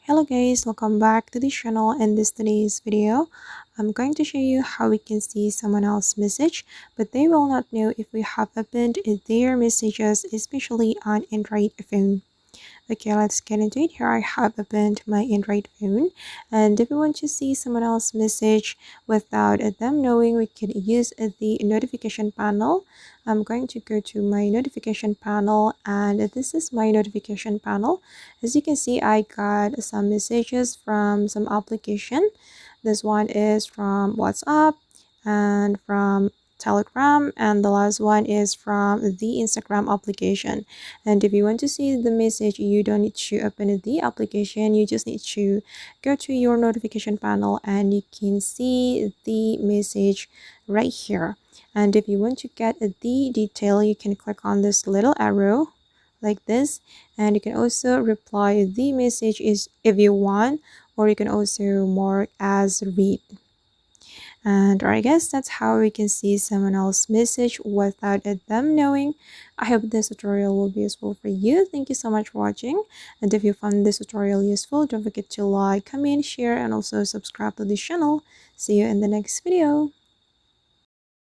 Hello guys, welcome back to the channel. In this today's video, I'm going to show you how we can see someone else's message, but they will not know if we have opened their messages, especially on Android phone. Okay, let's get into it. Here I have opened my Android phone, and if we want to see someone else's message without them knowing, we can use the notification panel. I'm going to go to my notification panel, and this is my notification panel. As you can see, I got some messages from some application. This one is from WhatsApp and from Telegram, and the last one is from the Instagram application. And if you want to see the message, you don't need to open the application, you just need to go to your notification panel and you can see the message right here. And if you want to get the detail, you can click on this little arrow like this, and you can also reply the message is if you want, or you can also mark as read. And I guess that's how we can see someone else's message without them knowing. I hope this tutorial will be useful for you. Thank you so much for watching, and if you found this tutorial useful, don't forget to like, comment, share, and also subscribe to this channel. See you in the next video.